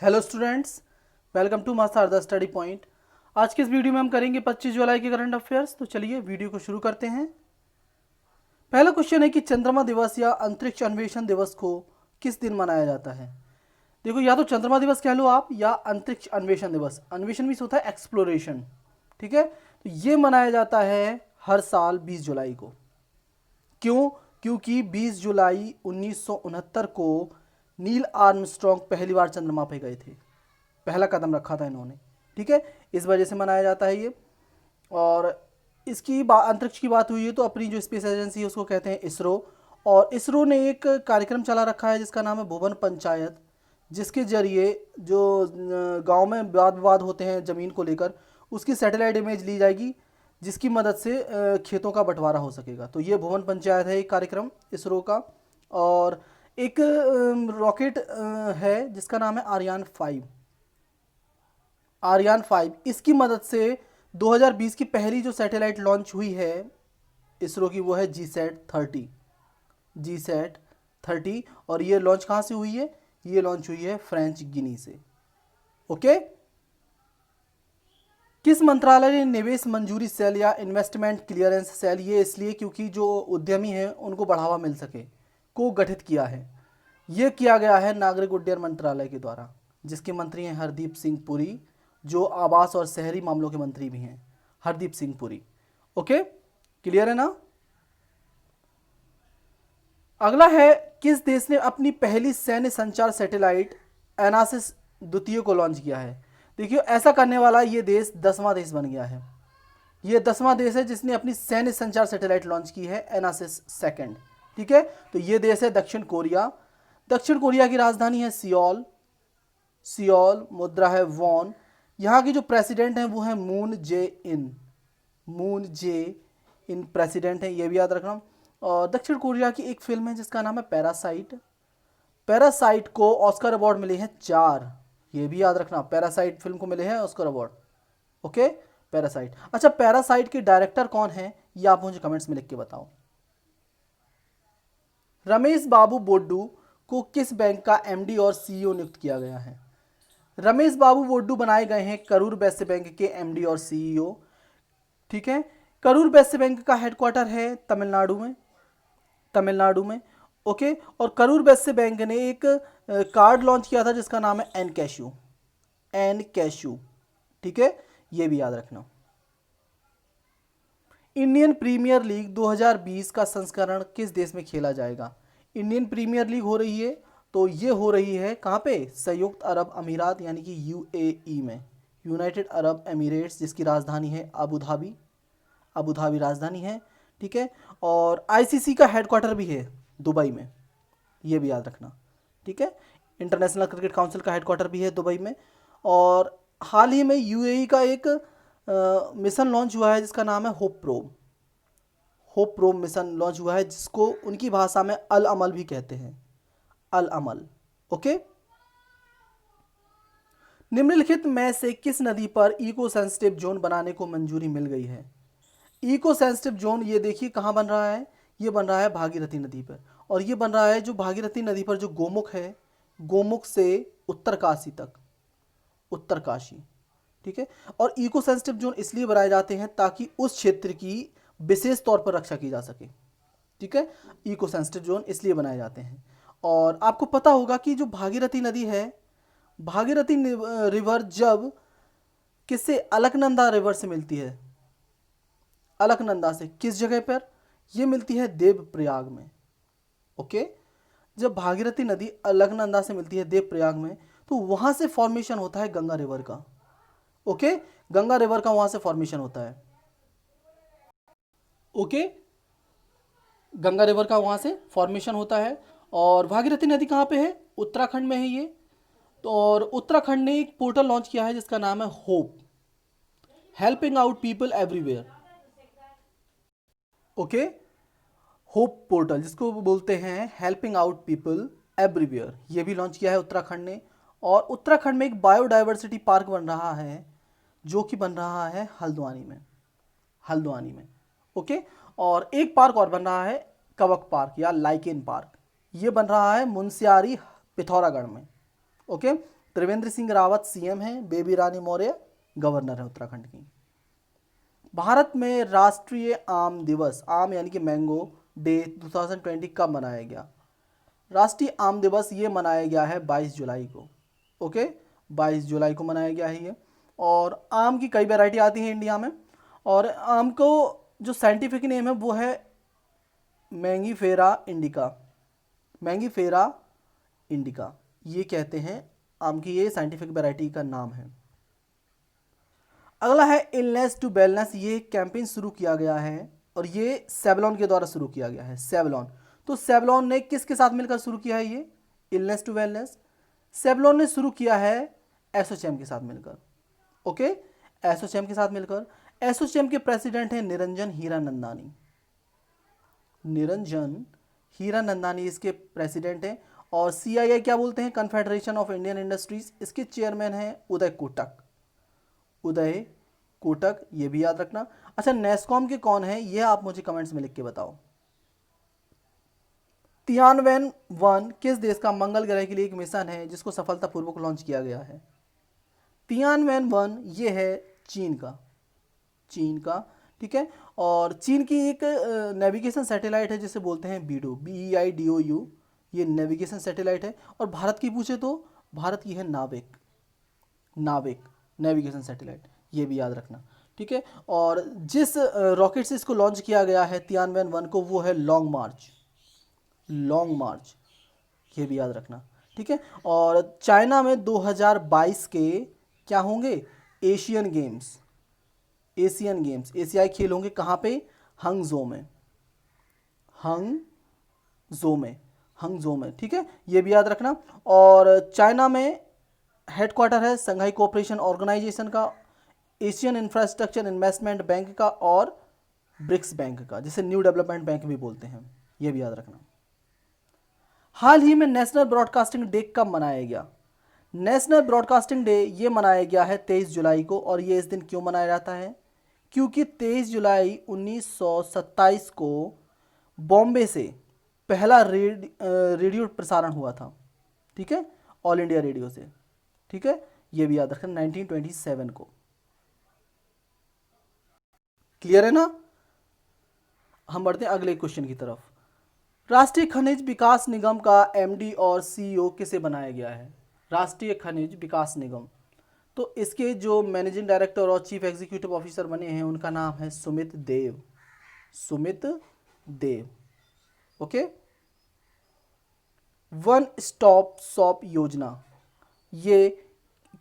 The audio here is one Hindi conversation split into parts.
Hello students, welcome to master the study point. आज के इस वीडियो में हम करेंगे 25 जुलाई के करंट अफेयर्स। तो चलिए वीडियो को शुरू करते हैं। पहला क्वेश्चन है कि चंद्रमा दिवस या अंतरिक्ष अन्वेषण दिवस को किस दिन मनाया जाता है। देखो, या तो चंद्रमा दिवस कह लो आप या अंतरिक्ष अन्वेषण दिवस। अन्वेषण भी होता है एक्सप्लोरेशन, ठीक है। तो ये मनाया जाता है हर साल 20 जुलाई को। क्यों? क्योंकि 20 जुलाई 1969 को नील आर्मस्ट्रॉन्ग पहली बार चंद्रमा पे गए थे, पहला कदम रखा था इन्होंने, ठीक है। इस वजह से मनाया जाता है ये। और इसकी अंतरिक्ष की बात हुई है तो अपनी जो स्पेस एजेंसी है उसको कहते हैं इसरो। और इसरो ने एक कार्यक्रम चला रखा है जिसका नाम है भुवन पंचायत, जिसके जरिए जो गांव में वाद विवाद होते हैं ज़मीन को लेकर, उसकी सैटेलाइट इमेज ली जाएगी, जिसकी मदद से खेतों का बंटवारा हो सकेगा। तो ये भुवन पंचायत है एक कार्यक्रम इसरो का। और एक रॉकेट है जिसका नाम है आर्यन 5। आर्यन 5, इसकी मदद से 2020 की पहली जो सैटेलाइट लॉन्च हुई है इसरो की, वो है जी सैट 30। और ये लॉन्च कहाँ से हुई है? ये लॉन्च हुई है फ्रेंच गिनी से। ओके। किस मंत्रालय ने निवेश मंजूरी सेल या इन्वेस्टमेंट क्लियरेंस सेल, ये इसलिए क्योंकि जो उद्यमी हैं उनको बढ़ावा मिल सके, को गठित किया है? ये किया गया है नागरिक उड्डयन मंत्रालय के द्वारा, जिसके मंत्री हैं हरदीप सिंह पुरी, जो आवास और शहरी मामलों के मंत्री भी हैं, हरदीप सिंह पुरी। ओके, क्लियर है ना। अगला है, किस देश ने अपनी पहली सैन्य संचार सैटेलाइट एनासिस द्वितीय को लॉन्च किया है? देखिए, ऐसा करने वाला ये देश 10वां देश बन गया है। ये 10वां देश है जिसने अपनी सैन्य संचार सैटेलाइट लॉन्च की है, एनासिस सेकंड, ठीक है। तो ये देश है दक्षिण कोरिया। दक्षिण कोरिया की राजधानी है सियोल। सियोल, मुद्रा है वॉन। यहाँ की जो प्रेसिडेंट हैं वो है मून जे इन। मून जे इन प्रेसिडेंट हैं, ये भी याद रखना। और दक्षिण कोरिया की एक फिल्म है जिसका नाम है पैरासाइट। पैरासाइट को ऑस्कर अवार्ड मिले हैं 4, ये भी याद रखना। पैरासाइट फिल्म को मिले हैं ऑस्कर अवार्ड। Okay, parasite. अच्छा, पैरासाइट के डायरेक्टर कौन है ये आप मुझे कमेंट्स में लिख के बताओ। रमेश बाबू बोड्डू को किस बैंक का एमडी और सीईओ नियुक्त किया गया है? रमेश बाबू बोड्डू बनाए गए हैं करूर वैश्य बैंक के एमडी और सीईओ, ठीक है। करूर वैश्य बैंक का हेडक्वार्टर है तमिलनाडु में, तमिलनाडु में। ओके। और करूर वैश्य बैंक ने एक कार्ड लॉन्च किया था जिसका नाम है एन कैशू। एन कैशू, ठीक है, ये भी याद रखना। इंडियन प्रीमियर लीग 2020 का संस्करण किस देश में खेला जाएगा? इंडियन प्रीमियर लीग हो रही है, तो ये हो रही है कहाँ पे? संयुक्त अरब अमीरात यानी कि यूएई में, यूनाइटेड अरब एमिरेट्स, जिसकी राजधानी है अबू धाबी। अबू धाबी राजधानी है, ठीक है। और आईसीसी का हेडक्वार्टर भी है दुबई में, ये भी याद रखना, ठीक है। इंटरनेशनल क्रिकेट काउंसिल का हेडक्वार्टर भी है दुबई में। और हाल ही में यूएई का एक मिशन लॉन्च हुआ है जिसका नाम है hope probe. Hope probe mission launch हुआ है, जिसको उनकी भाषा में अल अमल भी कहते हैं, अल अमल। ओके। निम्नलिखित में से किस नदी पर इको सेंसिटिव जोन बनाने को मंजूरी मिल गई है? इको सेंसिटिव जोन, ये देखिए कहाँ बन रहा है, ये बन रहा है भागीरथी नदी पर। और ये बन रहा है जो भागीरथी नदी पर जो गोमुख है, गोमुख से उत्तरकाशी तक, उत्तरकाशी, ठीक है। और इको सेंसिटिव जोन इसलिए बनाए जाते हैं ताकि उस क्षेत्र की विशेष तौर पर रक्षा की जा सके, ठीक है। इको सेंसिटिव जोन इसलिए बनाए जाते हैं। और आपको पता होगा कि जो भागीरथी नदी है, भागीरथी रिवर जब किससे? अलकनंदा रिवर से मिलती है। अलकनंदा से किस जगह पर? ये मिलती है देवप्रयाग में। ओके। जब भागीरथी नदी अलकनंदा से मिलती है देवप्रयाग में, तो वहां से फॉर्मेशन होता है गंगा रिवर का। ओके, गंगा रिवर का वहां से फॉर्मेशन होता है। ओके, गंगा रिवर का वहां से फॉर्मेशन होता है। और भागीरथी नदी कहाँ पे है? उत्तराखंड में है ये। तो और उत्तराखंड ने एक पोर्टल लॉन्च किया है जिसका नाम है hope, helping out people everywhere. Okay, hope portal, जिसको बोलते हैं हेल्पिंग आउट पीपल एवरीवेयर, ये भी लॉन्च किया है उत्तराखंड ने। और उत्तराखंड में एक बायोडाइवर्सिटी पार्क बन रहा है, जो कि बन रहा है हल्द्वानी में, हल्द्वानी में। ओके। और एक पार्क और बन रहा है, कवक पार्क या लाइकेन पार्क, ये बन रहा है मुंशियारी पिथौरागढ़ में। ओके, त्रिवेंद्र सिंह रावत सीएम है, बेबी रानी मौर्य गवर्नर है उत्तराखंड की। भारत में राष्ट्रीय आम दिवस, आम यानी कि मैंगो डे 2020 कब मनाया गया? राष्ट्रीय आम दिवस ये मनाया गया है 22 जुलाई को। ओके, 22 जुलाई को मनाया गया है ये। और आम की कई वैरायटी आती हैं इंडिया में, और आम को जो साइंटिफिक नेम है वो है मैंगीफेरा इंडिका। मैंगीफेरा इंडिका ये कहते हैं आम की, ये साइंटिफिक वैरायटी का नाम है। अगला है इलनेस टू वेलनेस, ये कैंपेन शुरू किया गया है और ये सेवलॉन के द्वारा शुरू किया गया है। सेवलॉन, तो सेवलॉन ने किसके साथ मिलकर शुरू किया है ये इलनेस टू वेलनेस? सेवलॉन ने शुरू किया है एसोचैम के साथ मिलकर। ओके, एसोचैम के साथ मिलकर। एसोचैम के प्रेसिडेंट हैं निरंजन हीरानंदानी। निरंजन हीरानंदानी इसके प्रेसिडेंट हैं। और सीआईआई क्या बोलते हैं? Confederation of Indian industries. इसके चेयरमैन हैं उदय कोटक। उदय कोटक, ये भी याद रखना। अच्छा, नेस्कॉम के कौन है ये आप मुझे कमेंट्स में लिख के बताओ। तियानवेन 1 किस देश का मंगल ग्रह के लिए एक मिशन है जिसको सफलतापूर्वक लॉन्च किया गया है? तियानवेन 1 ये है चीन का। चीन का, ठीक है। और चीन की एक नेविगेशन सैटेलाइट है जिसे बोलते हैं बीडू, BEIDOU, ये नेविगेशन सैटेलाइट है। और भारत की पूछे तो भारत की है नाविक। नाविक नेविगेशन सैटेलाइट, ये भी याद रखना, ठीक है। और जिस रॉकेट से इसको लॉन्च किया गया है तियानवेन 1 को, वो है लॉन्ग मार्च। लॉन्ग मार्च, ये भी याद रखना, ठीक है। और चाइना में 2022 के क्या होंगे? Asian games. एशियन गेम्स, एशियाई खेल होंगे कहाँ पे? हंगझो में। हंगझो में, हंगझो में, ठीक है, ये भी याद रखना। और चाइना में हेडक्वार्टर है संघाई कोऑपरेशन ऑर्गेनाइजेशन का, एशियन इंफ्रास्ट्रक्चर इन्वेस्टमेंट बैंक का और ब्रिक्स बैंक का, जिसे न्यू डेवलपमेंट बैंक भी बोलते हैं, ये भी याद रखना। हाल ही में नेशनल ब्रॉडकास्टिंग डे कब मनाया गया? नेशनल ब्रॉडकास्टिंग डे ये मनाया गया है 23 जुलाई को। और ये इस दिन क्यों मनाया जाता है? क्योंकि 23 जुलाई 1927 को बॉम्बे से पहला रेडियो प्रसारण हुआ था, ठीक है, ऑल इंडिया रेडियो से, ठीक है, ये भी याद रखना 1927 को। क्लियर है ना? हम बढ़ते हैं अगले क्वेश्चन की तरफ। राष्ट्रीय खनिज विकास निगम का एमडी और सीईओ किसे बनाया गया है? राष्ट्रीय खनिज विकास निगम, तो इसके जो मैनेजिंग डायरेक्टर और चीफ एग्जीक्यूटिव ऑफिसर बने हैं उनका नाम है सुमित देव। सुमित देव, ओके। वन स्टॉप शॉप योजना ये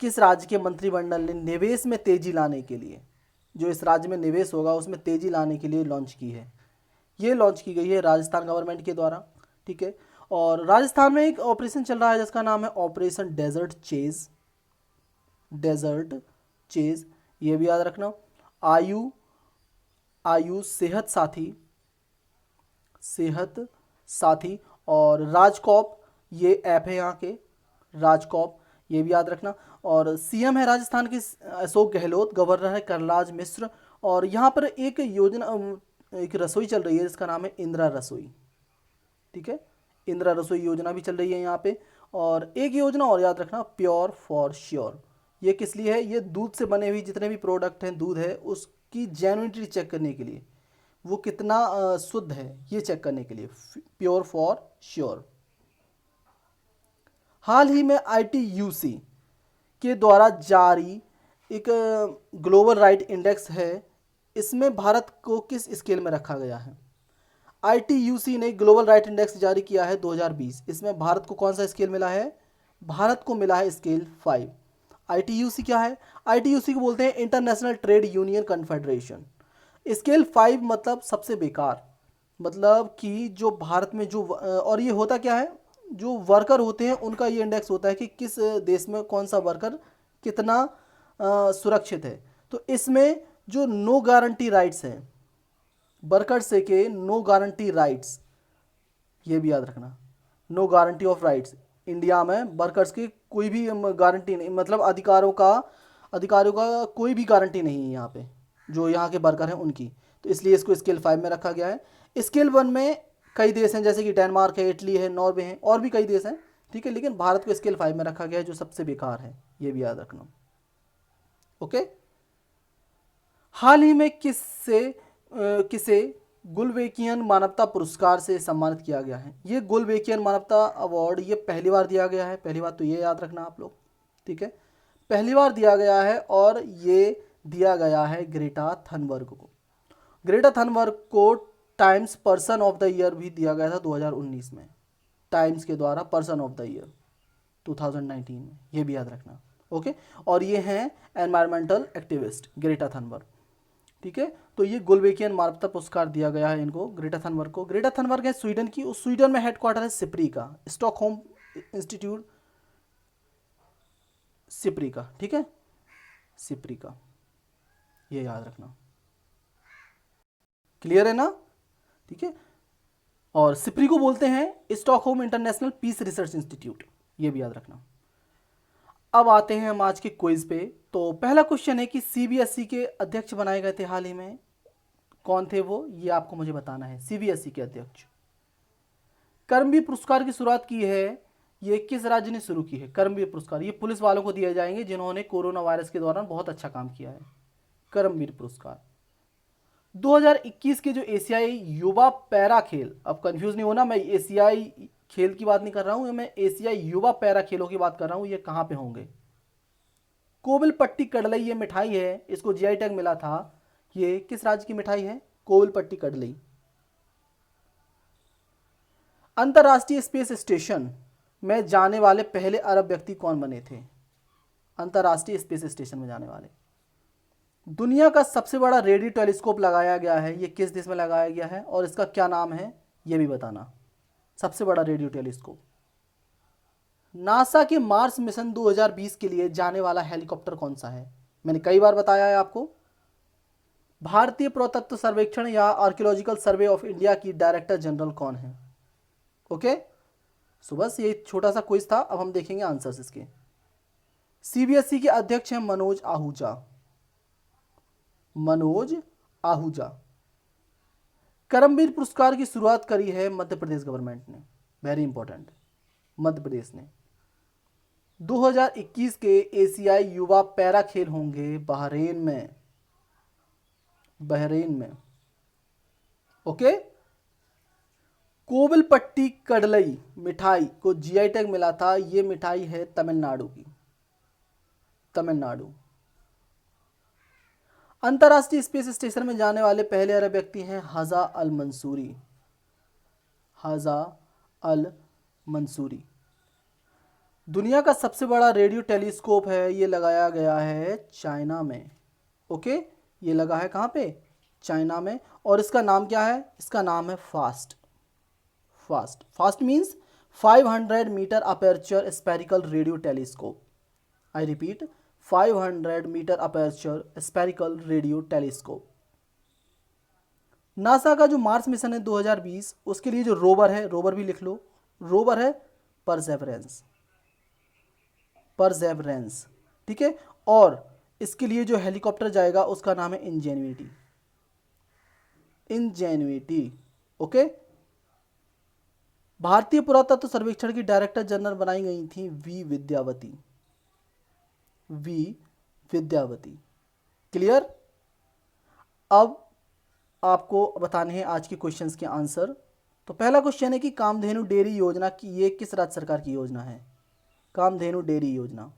किस राज्य के मंत्रिमंडल ने निवेश में तेजी लाने के लिए, जो इस राज्य में निवेश होगा उसमें तेजी लाने के लिए लॉन्च की है? ये लॉन्च की गई है राजस्थान गवर्नमेंट के द्वारा, ठीक है। और राजस्थान में एक ऑपरेशन चल रहा है जिसका नाम है operation desert chase. Desert chase, ये भी याद रखना। आयु सेहत साथी, सेहत साथी। और राजकॉप, ये ऐप है यहाँ के, राजकॉप, ये भी याद रखना। और सीएम है राजस्थान के अशोक गहलोत, गवर्नर है करलाज मिश्र। और यहाँ पर एक योजना, एक रसोई चल रही है जिसका नाम है इंदिरा रसोई, ठीक है, इंदिरा रसोई योजना भी चल रही है यहाँ पे। और एक योजना और याद रखना, प्योर फॉर श्योर। ये किस लिए है? ये दूध से बने हुए जितने भी प्रोडक्ट हैं, दूध है, उसकी जेन्युइनिटी चेक करने के लिए, वो कितना शुद्ध है ये चेक करने के लिए, प्योर फॉर श्योर। हाल ही में ITUC के द्वारा जारी एक ग्लोबल राइट इंडेक्स है, इसमें भारत को किस स्केल में रखा गया है? ITUC ने ग्लोबल राइट इंडेक्स जारी किया है 2020, इसमें भारत को कौन सा स्केल मिला है? भारत को मिला है स्केल 5। ITUC क्या है? ITUC को बोलते हैं international trade union confederation. Scale 5 मतलब सबसे बेकार, मतलब कि जो भारत में जो और ये होता क्या है, जो वर्कर होते हैं उनका ये इंडेक्स होता है कि किस देश में कौन सा वर्कर कितना सुरक्षित है। तो इसमें जो नो गारंटी राइट्स हैं वर्कर से के, नो गारंटी राइट्स, ये भी याद रखना, no guarantee of rights. India में वर्कर्स की कोई भी गारंटी नहीं, मतलब अधिकारों का कोई भी गारंटी नहीं है यहाँ पे, जो यहाँ के वर्कर हैं उनकी। तो इसलिए इसको स्केल 5 में रखा गया है। स्केल 1 में कई देश हैं, जैसे कि डेनमार्क है, इटली है, नॉर्वे है, और भी कई देश हैं ठीक है, लेकिन भारत को स्केल 5 में रखा गया है जो सबसे बेकार है, ये भी याद रखना। ओके, हाल ही में किसे गुलवेकियन मानवता पुरस्कार से सम्मानित किया गया है? ये गुलवेकियन मानवता अवार्ड ये पहली बार दिया गया है, पहली बात तो ये याद रखना आप लोग, ठीक है, पहली बार दिया गया है और ये दिया गया है ग्रेटा थनबर्ग को। ग्रेटा थनबर्ग को times person of the year भी दिया गया था 2019 में, टाइम्स के द्वारा पर्सन ऑफ द ईयर 2019 में, ये भी याद रखना। ओके, और ये हैं एनवायरमेंटल एक्टिविस्ट ग्रेटा थनबर्ग, ठीक है। तो ये गुलवेकियन मानवता पुरस्कार दिया गया है इनको, ग्रेटा थनबर्ग को। ग्रेटा थनबर्ग है स्वीडन की, उस स्वीडन में हेडक्वार्टर है सिप्री का, स्टॉकहोम इंस्टीट्यूट सिप्री का, ठीक है, सिप्री का, ये याद रखना। क्लियर है ना, ठीक है। और सिप्री को बोलते हैं Stockholm international peace research institute, ये भी याद रखना। अब आते हैं हम आज के क्विज पे। तो पहला क्वेश्चन है कि सीबीएसई के अध्यक्ष बनाए गए थे हाल ही में, कौन थे वो, ये आपको मुझे बताना है। सीबीएसई के अध्यक्ष। कर्मवीर पुरस्कार की शुरुआत की है, ये किस राज्य ने शुरू की है? कर्मवीर पुरस्कार ये पुलिस वालों को दिए जाएंगे जिन्होंने कोरोना वायरस के दौरान बहुत अच्छा काम किया है, कर्मवीर पुरस्कार। 2021 के जो एशियाई युवा पैरा खेल, अब कंफ्यूज नहीं होना, मैं एशियाई खेल की बात नहीं कर रहा हूं, मैं एशियाई युवा पैरा खेलों की बात कर रहा हूं, ये कहां पे होंगे? कोविलपट्टी कडलई ये मिठाई है, इसको जीआई टैग मिला था, ये किस राज्य की मिठाई है? कोविलपट्टी कडलई। अंतरराष्ट्रीय स्पेस स्टेशन में जाने वाले पहले अरब व्यक्ति कौन बने थे? अंतरराष्ट्रीय स्पेस स्टेशन में जाने वाले। दुनिया का सबसे बड़ा रेडियो टेलीस्कोप लगाया गया है, ये किस देश में लगाया गया है और इसका क्या नाम है, ये भी बताना। सबसे बड़ा रेडियो टेलीस्कोप। नासा के मार्स मिशन 2020 के लिए जाने वाला हेलीकॉप्टर कौन सा है? मैंने कई बार बताया है आपको। भारतीय पुरातत्व सर्वेक्षण या आर्कियोलॉजिकल सर्वे ऑफ इंडिया की डायरेक्टर जनरल कौन है? ओके, सो बस ये छोटा सा क्विज था, अब हम देखेंगे आंसर्स इसके। सीबीएसई के अध्यक्ष हैं मनोज आहूजा, मनोज आहूजा। कर्मवीर पुरस्कार की शुरुआत करी है मध्य प्रदेश गवर्नमेंट ने, वेरी इंपॉर्टेंट, मध्य प्रदेश ने। 2021 के एशियाई युवा पैरा खेल होंगे बहरीन में, बहरीन में। ओके, कोविलपट्टी कडलई मिठाई को जीआई टैग मिला था, ये मिठाई है तमिलनाडु की, तमिलनाडु। अंतर्राष्ट्रीय स्पेस स्टेशन में जाने वाले पहले अरब व्यक्ति हैं हजा अल मंसूरी, हजा अल मंसूरी। दुनिया का सबसे बड़ा रेडियो टेलीस्कोप है, ये लगाया गया है चाइना में। ओके, ये लगा है कहाँ पे? चाइना में। और इसका नाम क्या है? इसका नाम है FAST. FAST, FAST means 500 metre aperture spherical radio telescope. I repeat, 500 metre aperture spherical radio telescope. NASA का जो मार्स मिशन है 2020, उसके लिए जो रोवर है, रोवर भी लिख लो, रोवर है परसेवरेंस, परसेवरेंस, ठीक है। और इसके लिए जो हेलीकॉप्टर जाएगा उसका नाम है इंजेन्युइटी, इंजेन्युइटी। ओके, भारतीय पुरातत्व सर्वेक्षण की डायरेक्टर जनरल बनाई गई थी V Vidyavati, V Vidyavati. Clear? अब आपको बताने हैं आज के क्वेश्चंस के आंसर। तो पहला क्वेश्चन है कि कामधेनु डेयरी योजना की ये किस राज्य सरकार की योजना है? कामधेनु डेयरी योजना।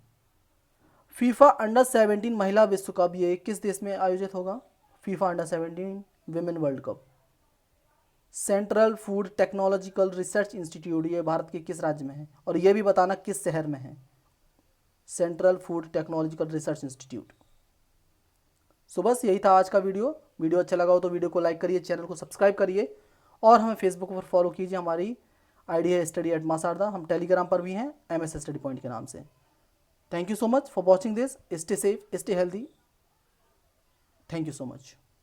फीफा अंडर 17 महिला विश्व कप ये किस देश में आयोजित होगा? FIFA under 17 women world cup. Central Food Technological Research institute ये भारत के किस राज्य में है? और ये भी बताना किस शहर में है? Central Food Technological Research Institute. So बस यही था आज का वीडियो। वीडियो अच्छा लगा हो तो वीडियो को लाइक करिए, चैनल को सब्सक्राइब करिए और हमें फेसबुक पर फॉलो कीजिए। हमारी आईडी है study@मासारदा। हम टेलीग्राम पर भी हैं MS स्टडी पॉइंट के नाम से। Thank you so much for watching this. Stay safe, stay healthy. Thank you so much.